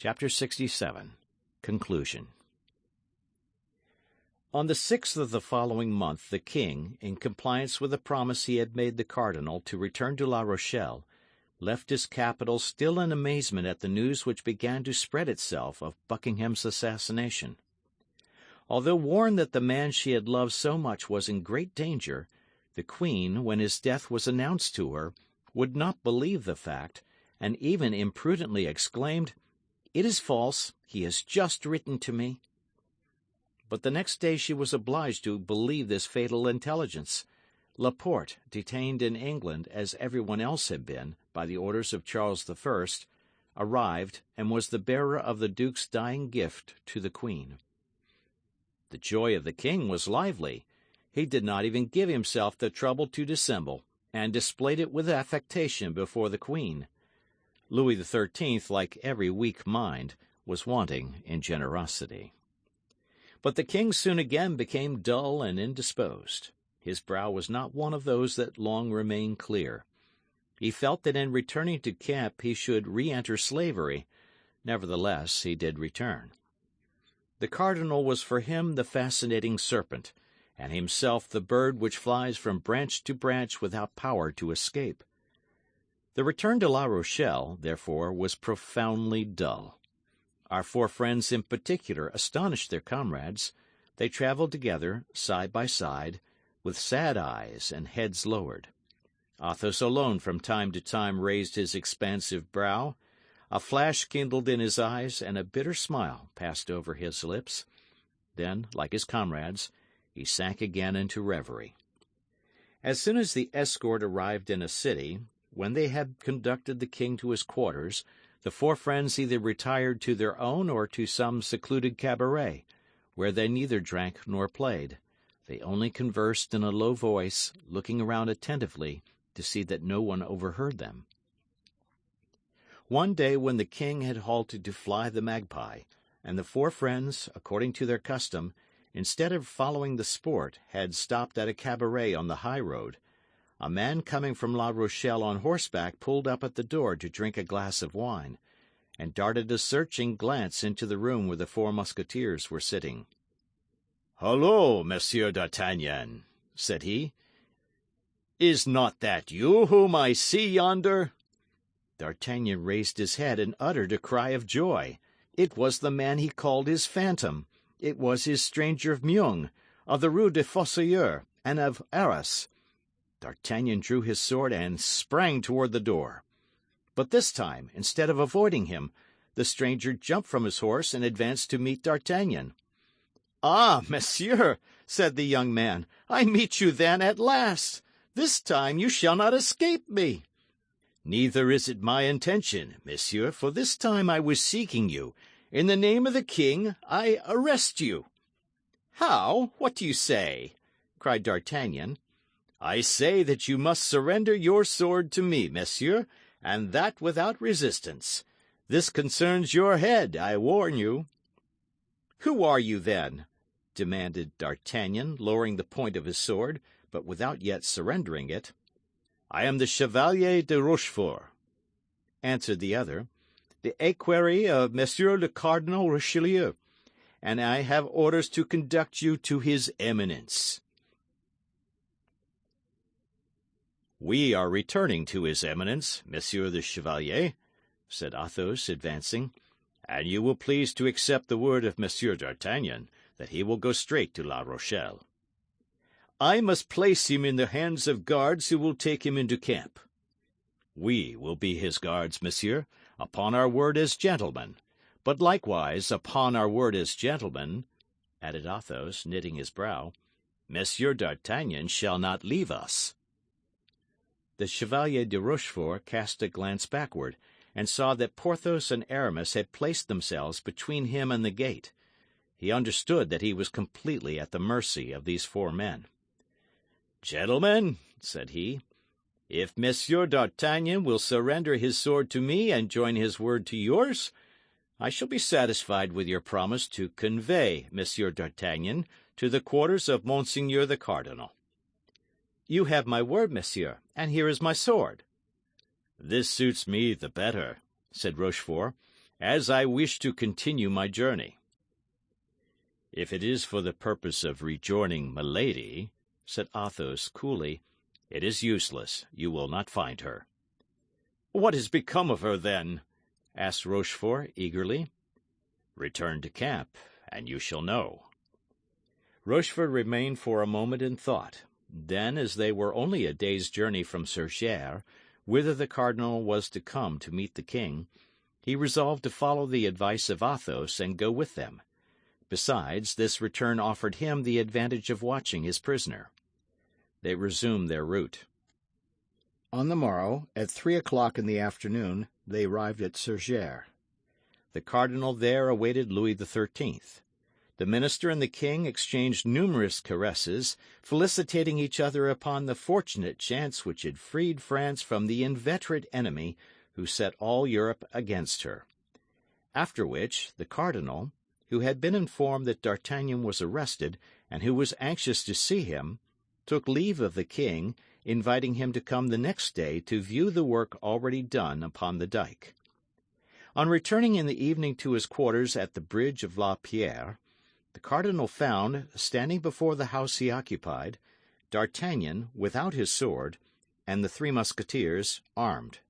Chapter 67. Conclusion. On the 6th of the following month the king, in compliance with a promise he had made the cardinal to return to La Rochelle, left his capital still in amazement at the news which began to spread itself of Buckingham's assassination. Although warned that the man she had loved so much was in great danger, the queen, when his death was announced to her, would not believe the fact, and even imprudently exclaimed, "It is false. He has just written to me." But the next day she was obliged to believe this fatal intelligence. Laporte, detained in England, as everyone else had been, by the orders of Charles I, arrived, and was the bearer of the duke's dying gift to the queen. The joy of the king was lively. He did not even give himself the trouble to dissemble, and displayed it with affectation before the queen. Louis XIII, like every weak mind, was wanting in generosity. But the king soon again became dull and indisposed. His brow was not one of those that long remain clear. He felt that in returning to camp he should re-enter slavery. Nevertheless, he did return. The cardinal was for him the fascinating serpent, and himself the bird which flies from branch to branch without power to escape. The return to La Rochelle, therefore, was profoundly dull. Our four friends in particular astonished their comrades. They travelled together, side by side, with sad eyes and heads lowered. Athos alone from time to time raised his expansive brow. A flash kindled in his eyes, and a bitter smile passed over his lips. Then, like his comrades, he sank again into reverie. As soon as the escort arrived in a city, when they had conducted the king to his quarters, the four friends either retired to their own or to some secluded cabaret, where they neither drank nor played. They only conversed in a low voice, looking around attentively to see that no one overheard them. One day, when the king had halted to fly the magpie, and the four friends, according to their custom, instead of following the sport, had stopped at a cabaret on the high road, a man coming from La Rochelle on horseback pulled up at the door to drink a glass of wine, and darted a searching glance into the room where the four Musketeers were sitting. "Hullo, Monsieur d'Artagnan," said he. "Is not that you whom I see yonder?" D'Artagnan raised his head and uttered a cry of joy. It was the man he called his phantom. It was his stranger of Meung, of the Rue des Fossoyeurs, and of Arras. D'Artagnan drew his sword and sprang toward the door. But this time, instead of avoiding him, the stranger jumped from his horse and advanced to meet D'Artagnan. "Ah, monsieur," said the young man, "I meet you, then, at last. This time you shall not escape me." "Neither is it my intention, monsieur, for this time I was seeking you. In the name of the king, I arrest you." "How? What do you say?" cried D'Artagnan. "I say that you must surrender your sword to me, monsieur, and that without resistance. This concerns your head, I warn you." "Who are you, then?" demanded D'Artagnan, lowering the point of his sword, but without yet surrendering it. "I am the Chevalier de Rochefort," answered the other, "the equerry of Monsieur le Cardinal Richelieu, and I have orders to conduct you to his Eminence." "We are returning to his Eminence, Monsieur the Chevalier," said Athos, advancing, "and you will please to accept the word of Monsieur d'Artagnan that he will go straight to La Rochelle." "I must place him in the hands of guards who will take him into camp." "We will be his guards, monsieur, upon our word as gentlemen. But likewise, upon our word as gentlemen," added Athos, knitting his brow, "Monsieur d'Artagnan shall not leave us." The Chevalier de Rochefort cast a glance backward, and saw that Porthos and Aramis had placed themselves between him and the gate. He understood that he was completely at the mercy of these four men. "Gentlemen," said he, "if Monsieur d'Artagnan will surrender his sword to me and join his word to yours, I shall be satisfied with your promise to convey Monsieur d'Artagnan to the quarters of Monseigneur the Cardinal." "You have my word, monsieur, and here is my sword." "This suits me the better," said Rochefort, as I wish to continue my journey." "If it is for the purpose of rejoining Milady," said Athos coolly, "it is useless. You will not find her." "What has become of her, then?" asked Rochefort eagerly. "Return to camp, and you shall know." Rochefort remained for a moment in thought. Then, as they were only a day's journey from Surgères, whither the cardinal was to come to meet the king, he resolved to follow the advice of Athos and go with them. Besides, this return offered him the advantage of watching his prisoner. They resumed their route. On the morrow, at 3 o'clock in the afternoon, they arrived at Surgères. The cardinal there awaited Louis XIII. The minister and the king exchanged numerous caresses, felicitating each other upon the fortunate chance which had freed France from the inveterate enemy who set all Europe against her. After which, the cardinal, who had been informed that D'Artagnan was arrested, and who was anxious to see him, took leave of the king, inviting him to come the next day to view the work already done upon the dike. On returning in the evening to his quarters at the bridge of La Pierre, the cardinal found, standing before the house he occupied, D'Artagnan without his sword, and the Three Musketeers armed.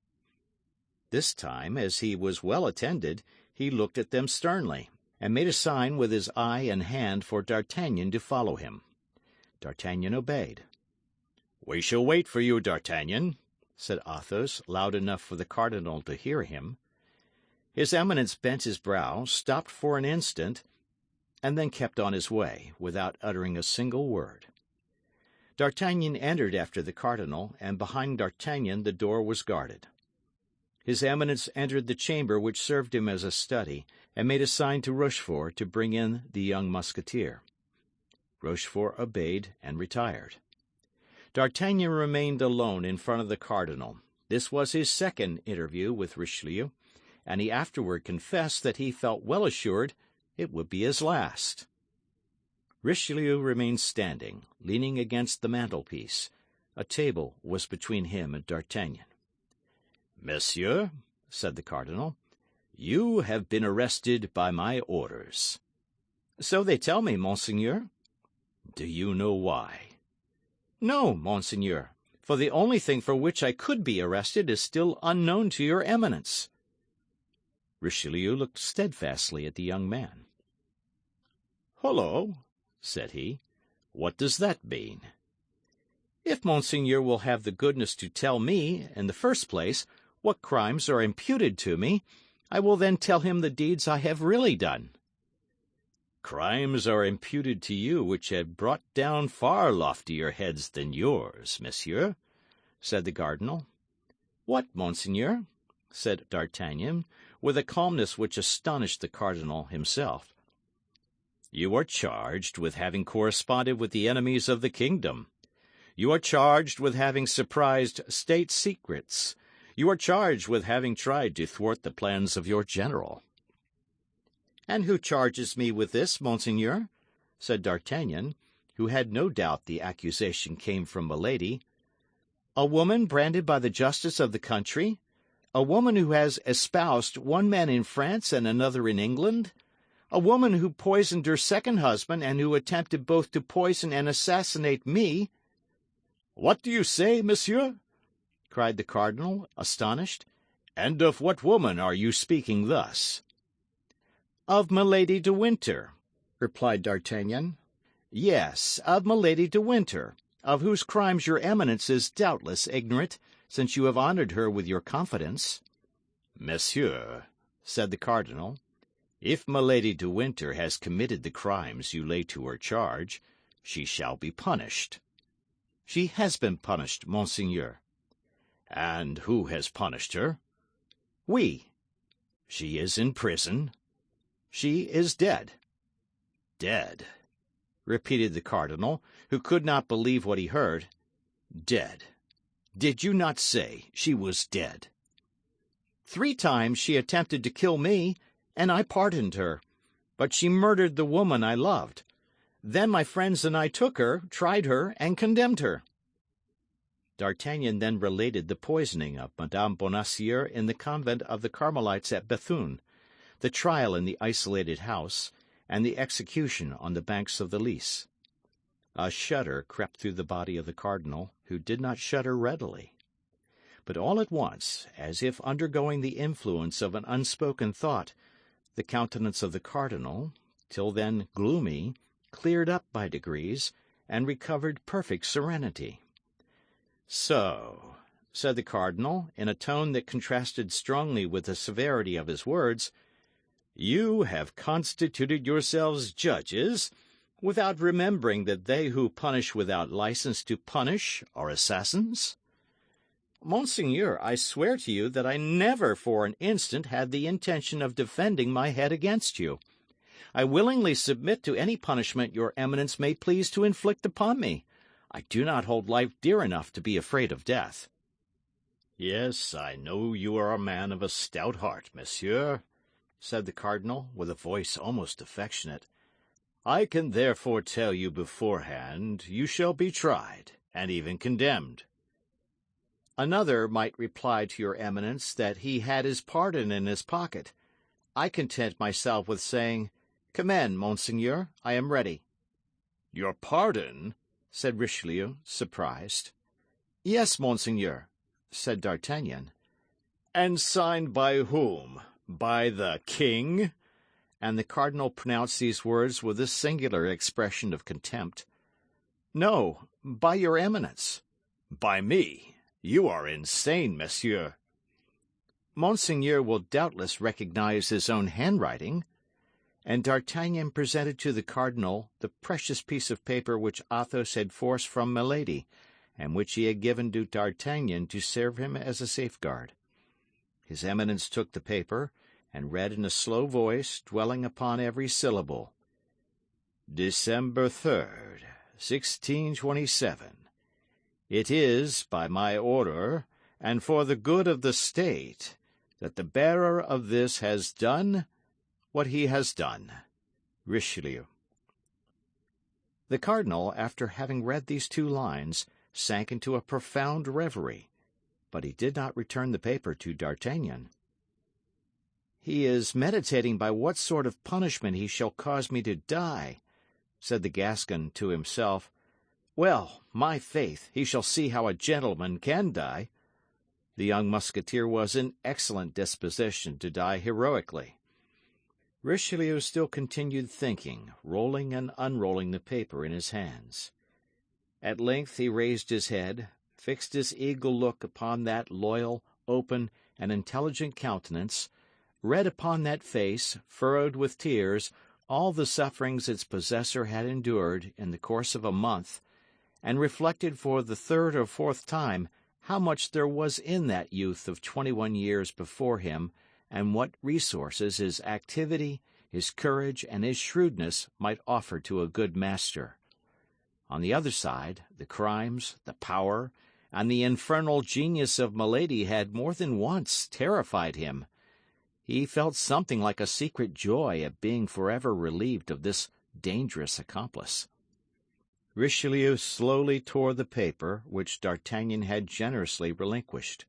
This time, as he was well attended, he looked at them sternly, and made a sign with his eye and hand for D'Artagnan to follow him. D'Artagnan obeyed. "We shall wait for you, D'Artagnan," said Athos, loud enough for the cardinal to hear him. His Eminence bent his brow, stopped for an instant, and then kept on his way, without uttering a single word. D'Artagnan entered after the cardinal, and behind D'Artagnan the door was guarded. His Eminence entered the chamber which served him as a study, and made a sign to Rochefort to bring in the young Musketeer. Rochefort obeyed and retired. D'Artagnan remained alone in front of the cardinal. This was his second interview with Richelieu, and he afterward confessed that he felt well assured it would be his last. Richelieu remained standing, leaning against the mantelpiece. A table was between him and D'Artagnan. "Monsieur," said the cardinal, "you have been arrested by my orders." "So they tell me, monseigneur." "Do you know why?" "No, monseigneur, for the only thing for which I could be arrested is still unknown to your Eminence." Richelieu looked steadfastly at the young man. "Hullo," said he, "what does that mean?" "If monseigneur will have the goodness to tell me, in the first place, what crimes are imputed to me, I will then tell him the deeds I have really done." "Crimes are imputed to you which have brought down far loftier heads than yours, monsieur," said the cardinal. "What, monseigneur?" said D'Artagnan, with a calmness which astonished the cardinal himself. "You are charged with having corresponded with the enemies of the kingdom. You are charged with having surprised state secrets. You are charged with having tried to thwart the plans of your general." "And who charges me with this, monseigneur?" said D'Artagnan, who had no doubt the accusation came from Milady. "A woman branded by the justice of the country? A woman who has espoused one man in France and another in England? A woman who poisoned her second husband and who attempted both to poison and assassinate me?" "What do you say, monsieur?" cried the cardinal, astonished. "And of what woman are you speaking thus?" "Of Milady de Winter," replied D'Artagnan. "Yes, of Milady de Winter, of whose crimes your Eminence is doubtless ignorant, since you have honoured her with your confidence." "Monsieur," said the cardinal, "if Milady de Winter has committed the crimes you lay to her charge, she shall be punished." "She has been punished, monseigneur." "And who has punished her?" "We." "She is in prison?" "She is dead." "Dead," repeated the cardinal, who could not believe what he heard. "Dead. Did you not say she was dead?" 3 times she attempted to kill me, and I pardoned her. But she murdered the woman I loved. Then my friends and I took her, tried her, and condemned her. D'Artagnan then related the poisoning of Madame Bonacieux in the convent of the Carmelites at Bethune. the trial in the isolated house, and the execution on the banks of the Lys. A shudder crept through the body of the cardinal, who did not shudder readily. But all at once, as if undergoing the influence of an unspoken thought, the countenance of the cardinal, till then gloomy, cleared up by degrees, and recovered perfect serenity. "So," said the cardinal, in a tone that contrasted strongly with the severity of his words, "you have constituted yourselves judges, without remembering that they who punish without license to punish are assassins?" "Monseigneur, I swear to you that I never for an instant had the intention of defending my head against you. I willingly submit to any punishment your Eminence may please to inflict upon me. I do not hold life dear enough to be afraid of death." "Yes, I know you are a man of a stout heart, monsieur," said the cardinal, with a voice almost affectionate. "I can therefore tell you beforehand you shall be tried, and even condemned." Another might reply to your Eminence that he had his pardon in his pocket. I content myself with saying, "Commend, Monseigneur, I am ready." "Your pardon?" said Richelieu, surprised. "Yes, Monseigneur," said D'Artagnan. "And signed by whom? By the king?" And the cardinal pronounced these words with a singular expression of contempt. "No, by your Eminence." "By me? You are insane, monsieur." "Monseigneur will doubtless recognize his own handwriting." And D'Artagnan presented to the cardinal the precious piece of paper which Athos had forced from Milady, and which he had given to D'Artagnan to serve him as a safeguard. His Eminence took the paper, and read in a slow voice, dwelling upon every syllable. "December 3rd, 1627. It is, by my order, and for the good of the state, that the bearer of this has done what he has done. Richelieu." The cardinal, after having read these 2 lines, sank into a profound reverie, but he did not return the paper to D'Artagnan. "He is meditating by what sort of punishment he shall cause me to die," said the Gascon to himself. "Well, my faith, he shall see how a gentleman can die." The young Musketeer was in excellent disposition to die heroically. Richelieu still continued thinking, rolling and unrolling the paper in his hands. At length he raised his head, fixed his eagle look upon that loyal, open, and intelligent countenance, read upon that face, furrowed with tears, all the sufferings its possessor had endured in the course of a month, and reflected for the 3rd or 4th time how much there was in that youth of 21 years before him, and what resources his activity, his courage, and his shrewdness might offer to a good master. On the other side, the crimes, the power, and the infernal genius of Milady had more than once terrified him. He felt something like a secret joy at being forever relieved of this dangerous accomplice. Richelieu slowly tore the paper, which D'Artagnan had generously relinquished.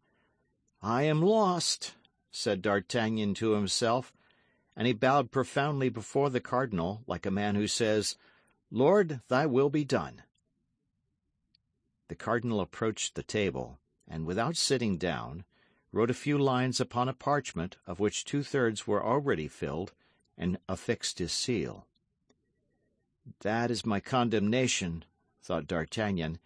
"I am lost," said D'Artagnan to himself, and he bowed profoundly before the cardinal, like a man who says, "Lord, thy will be done." The cardinal approached the table, and without sitting down, wrote a few lines upon a parchment of which 2/3 were already filled, and affixed his seal. "That is my condemnation," thought D'Artagnan.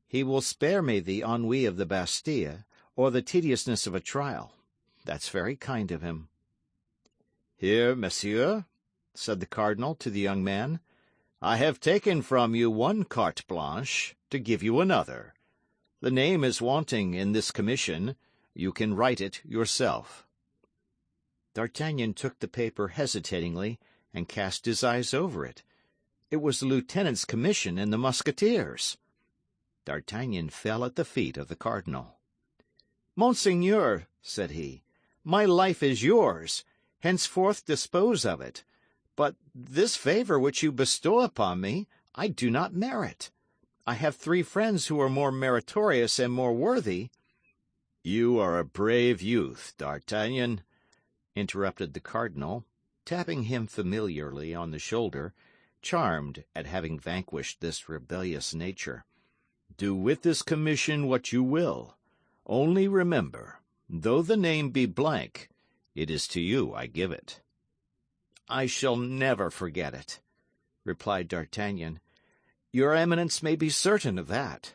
"He will spare me the ennui of the Bastille, or the tediousness of a trial. That's very kind of him." "Here, monsieur," said the cardinal to the young man, "I have taken from you one carte blanche to give you another. The name is wanting in this commission. You can write it yourself." D'Artagnan took the paper hesitatingly and cast his eyes over it. It was the lieutenant's commission in the Musketeers. D'Artagnan fell at the feet of the cardinal. "Monseigneur," said he, "my life is yours. Henceforth dispose of it. But this favour which you bestow upon me, I do not merit. I have 3 friends who are more meritorious and more worthy." "You are a brave youth, D'Artagnan," interrupted the cardinal, tapping him familiarly on the shoulder, charmed at having vanquished this rebellious nature. "Do with this commission what you will. Only remember, though the name be blank, it is to you I give it." "I shall never forget it," replied D'Artagnan. "Your Eminence may be certain of that."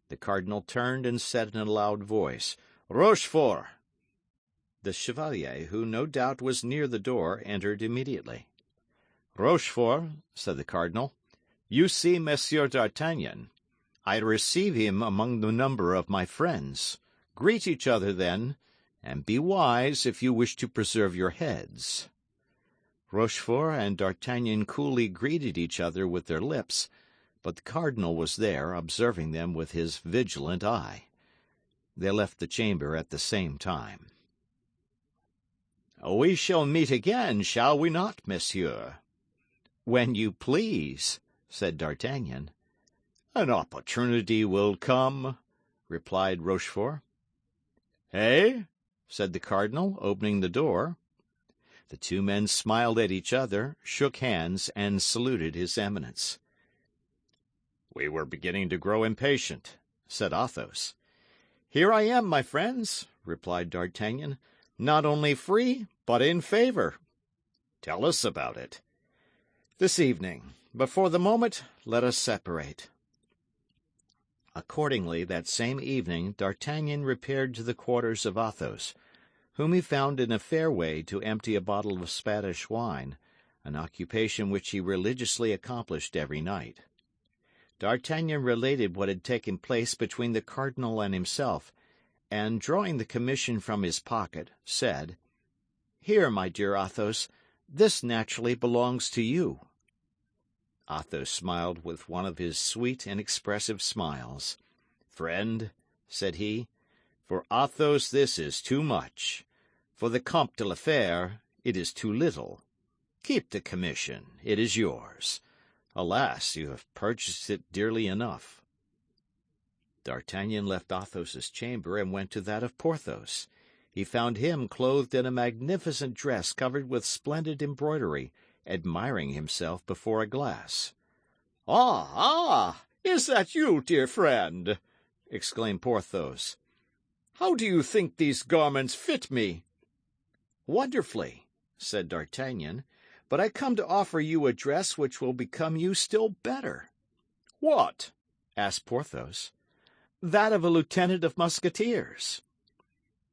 The cardinal turned and said in a loud voice, "Rochefort!" The chevalier, who no doubt was near the door, entered immediately. "Rochefort," said the cardinal, "you see Monsieur d'Artagnan. I receive him among the number of my friends. Greet each other, then, and be wise if you wish to preserve your heads." Rochefort and D'Artagnan coolly greeted each other with their lips, but the cardinal was there, observing them with his vigilant eye. They left the chamber at the same time. "We shall meet again, shall we not, monsieur?" "When you please," said D'Artagnan. "An opportunity will come," replied Rochefort. "Eh?" said the cardinal, opening the door. The two men smiled at each other, shook hands, and saluted his Eminence. "We were beginning to grow impatient," said Athos. "Here I am, my friends," replied D'Artagnan, "not only free, but in favour." "Tell us about it." "This evening. But for the moment, let us separate." Accordingly, that same evening, D'Artagnan repaired to the quarters of Athos, whom he found in a fair way to empty a bottle of Spanish wine, an occupation which he religiously accomplished every night. D'Artagnan related what had taken place between the cardinal and himself, and, drawing the commission from his pocket, said, "Here, my dear Athos, this naturally belongs to you." Athos smiled with one of his sweet and expressive smiles. "Friend," said he, "for Athos this is too much. For the Comte de la Fère it is too little. Keep the commission, it is yours. Alas, you have purchased it dearly enough." D'Artagnan left Athos's chamber and went to that of Porthos. He found him clothed in a magnificent dress covered with splendid embroidery, admiring himself before a glass. "Ah, ah! Is that you, dear friend?" exclaimed Porthos. "How do you think these garments fit me?" "Wonderfully," said D'Artagnan, "but I come to offer you a dress which will become you still better." "What?" asked Porthos. "That of a lieutenant of Musketeers."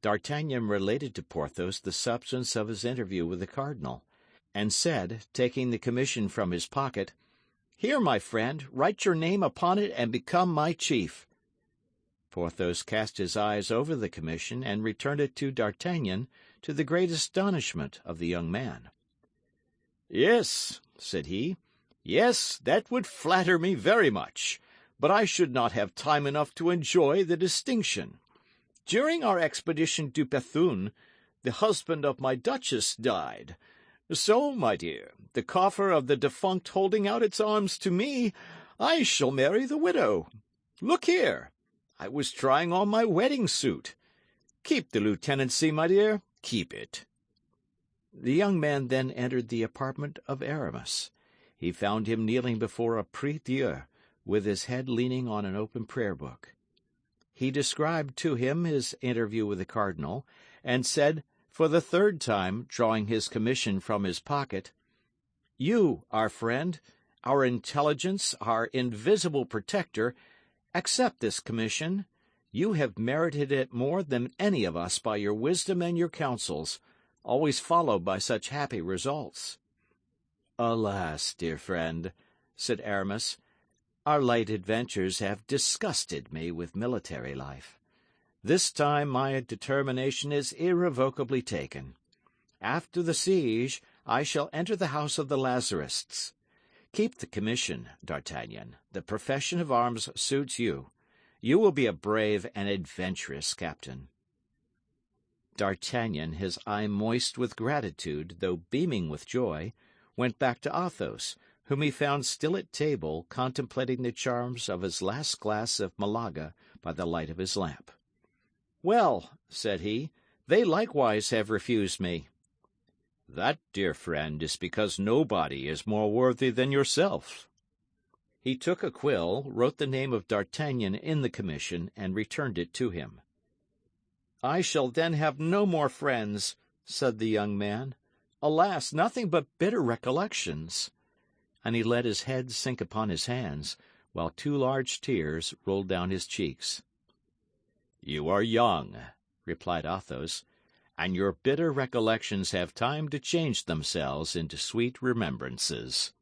D'Artagnan related to Porthos the substance of his interview with the cardinal, and said, taking the commission from his pocket, "Here, my friend, write your name upon it and become my chief." Porthos cast his eyes over the commission and returned it to D'Artagnan, to the great astonishment of the young man. "Yes," said he, "yes, that would flatter me very much, but I should not have time enough to enjoy the distinction. During our expedition to Bethune, the husband of my duchess died. So, my dear, the coffer of the defunct holding out its arms to me, I shall marry the widow. Look here, I was trying on my wedding suit. Keep the lieutenancy, my dear, keep it." The young man then entered the apartment of Aramis. He found him kneeling before a prie-dieu, with his head leaning on an open prayer book. He described to him his interview with the cardinal, and said, for the third time, drawing his commission from his pocket, "You, our friend, our intelligence, our invisible protector, accept this commission. You have merited it more than any of us by your wisdom and your counsels, always followed by such happy results." "Alas, dear friend," said Aramis, "our light adventures have disgusted me with military life. This time my determination is irrevocably taken. After the siege, I shall enter the house of the Lazarists. Keep the commission, D'Artagnan. The profession of arms suits you. You will be a brave and adventurous captain." D'Artagnan, his eye moist with gratitude, though beaming with joy, went back to Athos, whom he found still at table, contemplating the charms of his last glass of Malaga by the light of his lamp. "Well," said he, "they likewise have refused me." That, dear friend, is because nobody is more worthy than yourself. He took a quill, wrote the name of D'Artagnan in the commission, and returned it to him. I shall then have no more friends, said the young man. Alas, nothing but bitter recollections. And he let his head sink upon his hands, while 2 large tears rolled down his cheeks. You are young, replied Athos, and your bitter recollections have time to change themselves into sweet remembrances.